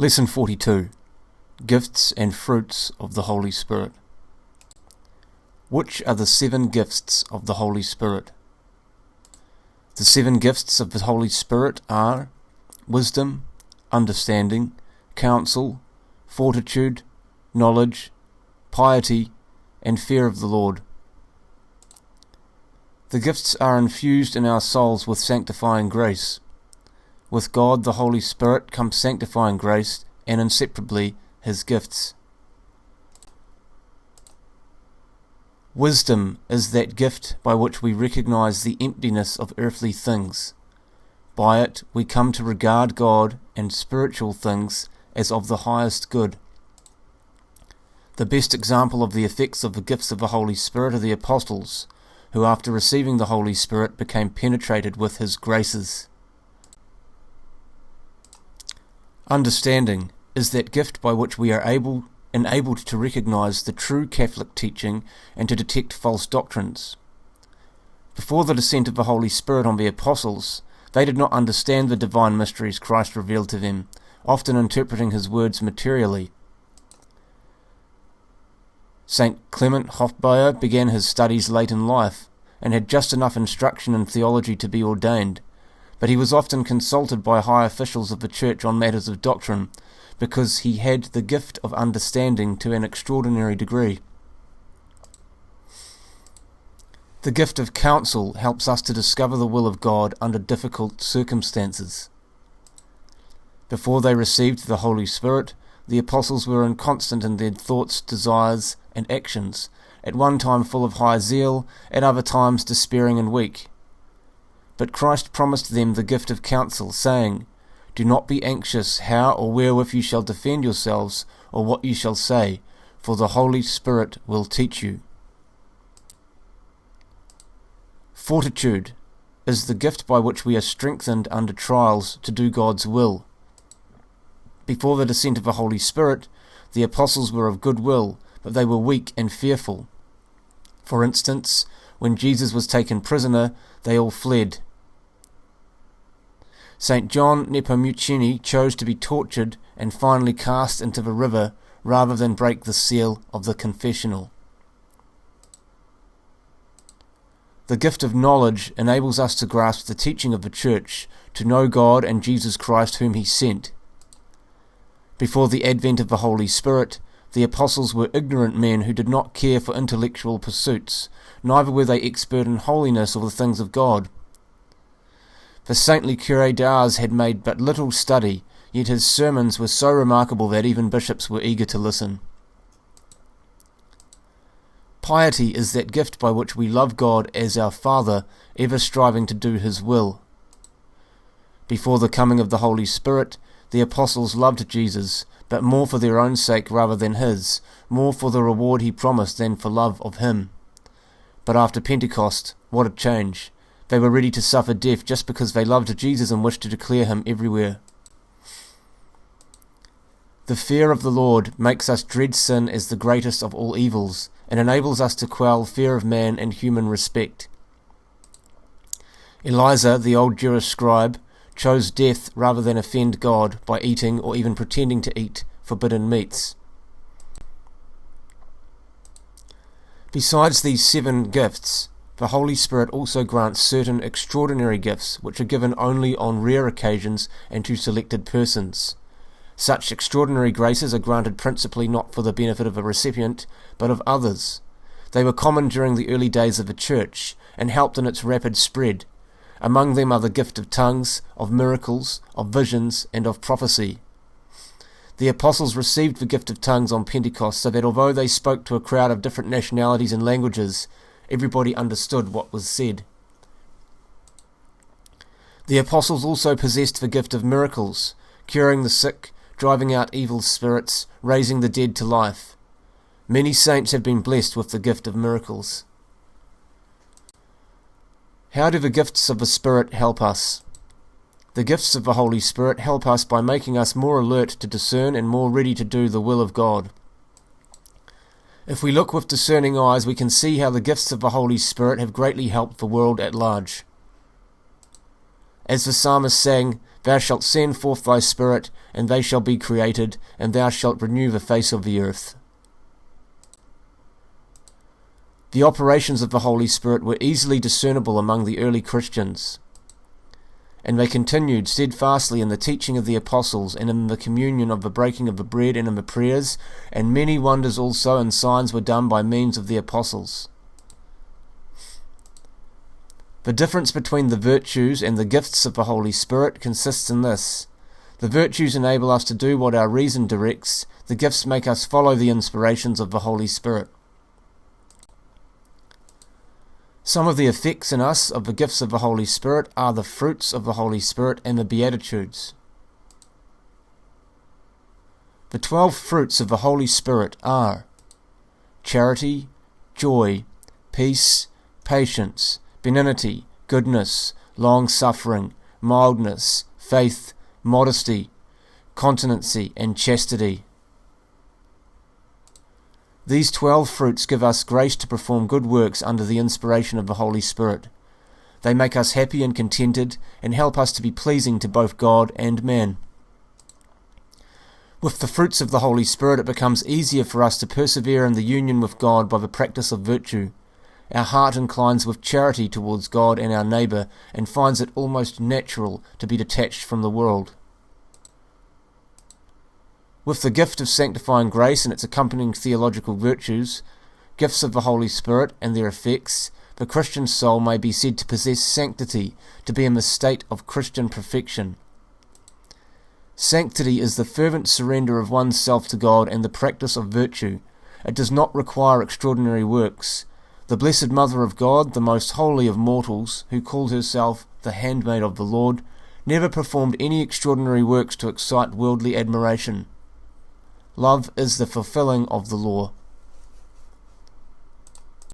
Lesson 42. Gifts and Fruits of the Holy Spirit. Which are the 7 gifts of the Holy Spirit? The 7 gifts of the Holy Spirit are wisdom, understanding, counsel, fortitude, knowledge, piety, and fear of the Lord. The gifts are infused in our souls with sanctifying grace. With God the Holy Spirit comes sanctifying grace, and inseparably His gifts. Wisdom is that gift by which we recognize the emptiness of earthly things. By it we come to regard God and spiritual things as of the highest good. The best example of the effects of the gifts of the Holy Spirit are the apostles, who after receiving the Holy Spirit became penetrated with His graces. Understanding is that gift by which we are enabled to recognize the true Catholic teaching and to detect false doctrines. Before the descent of the Holy Spirit on the apostles, they did not understand the divine mysteries Christ revealed to them, often interpreting His words materially. St. Clement Hofbauer began his studies late in life, and had just enough instruction in theology to be ordained, but he was often consulted by high officials of the Church on matters of doctrine, because he had the gift of understanding to an extraordinary degree. The gift of counsel helps us to discover the will of God under difficult circumstances. Before they received the Holy Spirit, the apostles were inconstant in their thoughts, desires, and actions, at one time full of high zeal, at other times despairing and weak. But Christ promised them the gift of counsel, saying, "Do not be anxious how or wherewith you shall defend yourselves, or what you shall say, for the Holy Spirit will teach you." Fortitude is the gift by which we are strengthened under trials to do God's will. Before the descent of the Holy Spirit, the apostles were of good will, but they were weak and fearful. For instance, when Jesus was taken prisoner, they all fled. St. John Nepomuceni chose to be tortured and finally cast into the river rather than break the seal of the confessional. The gift of knowledge enables us to grasp the teaching of the Church, to know God and Jesus Christ whom He sent. Before the advent of the Holy Spirit, the apostles were ignorant men who did not care for intellectual pursuits, neither were they expert in holiness or the things of God. The saintly Curé d'Ars had made but little study, yet his sermons were so remarkable that even bishops were eager to listen. Piety is that gift by which we love God as our Father, ever striving to do His will. Before the coming of the Holy Spirit, the apostles loved Jesus, but more for their own sake rather than His, more for the reward He promised than for love of Him. But after Pentecost, what a change! They were ready to suffer death just because they loved Jesus and wished to declare Him everywhere. The fear of the Lord makes us dread sin as the greatest of all evils, and enables us to quell fear of man and human respect. Eliza, the old Jewish scribe, chose death rather than offend God by eating or even pretending to eat forbidden meats. Besides these 7 gifts, the Holy Spirit also grants certain extraordinary gifts which are given only on rare occasions and to selected persons. Such extraordinary graces are granted principally not for the benefit of a recipient, but of others. They were common during the early days of the Church, and helped in its rapid spread. Among them are the gift of tongues, of miracles, of visions, and of prophecy. The apostles received the gift of tongues on Pentecost, so that although they spoke to a crowd of different nationalities and languages, everybody understood what was said. The apostles also possessed the gift of miracles, curing the sick, driving out evil spirits, raising the dead to life. Many saints have been blessed with the gift of miracles. How do the gifts of the Spirit help us? The gifts of the Holy Spirit help us by making us more alert to discern and more ready to do the will of God. If we look with discerning eyes, we can see how the gifts of the Holy Spirit have greatly helped the world at large. As the psalmist sang, Thou shalt send forth thy Spirit, and they shall be created, and thou shalt renew the face of the earth. The operations of the Holy Spirit were easily discernible among the early Christians, and they continued steadfastly in the teaching of the apostles, and in the communion of the breaking of the bread, and in the prayers, and many wonders also and signs were done by means of the apostles. The difference between the virtues and the gifts of the Holy Spirit consists in this. The virtues enable us to do what our reason directs, the gifts make us follow the inspirations of the Holy Spirit. Some of the effects in us of the gifts of the Holy Spirit are the fruits of the Holy Spirit and the Beatitudes. The 12 fruits of the Holy Spirit are charity, joy, peace, patience, benignity, goodness, long-suffering, mildness, faith, modesty, continency, and chastity. These 12 fruits give us grace to perform good works under the inspiration of the Holy Spirit. They make us happy and contented, and help us to be pleasing to both God and man. With the fruits of the Holy Spirit, it becomes easier for us to persevere in the union with God by the practice of virtue. Our heart inclines with charity towards God and our neighbour, and finds it almost natural to be detached from the world. With the gift of sanctifying grace and its accompanying theological virtues, gifts of the Holy Spirit and their effects, the Christian soul may be said to possess sanctity, to be in the state of Christian perfection. Sanctity is the fervent surrender of one's self to God and the practice of virtue. It does not require extraordinary works. The Blessed Mother of God, the most holy of mortals, who called herself the handmaid of the Lord, never performed any extraordinary works to excite worldly admiration. Love is the fulfilling of the law.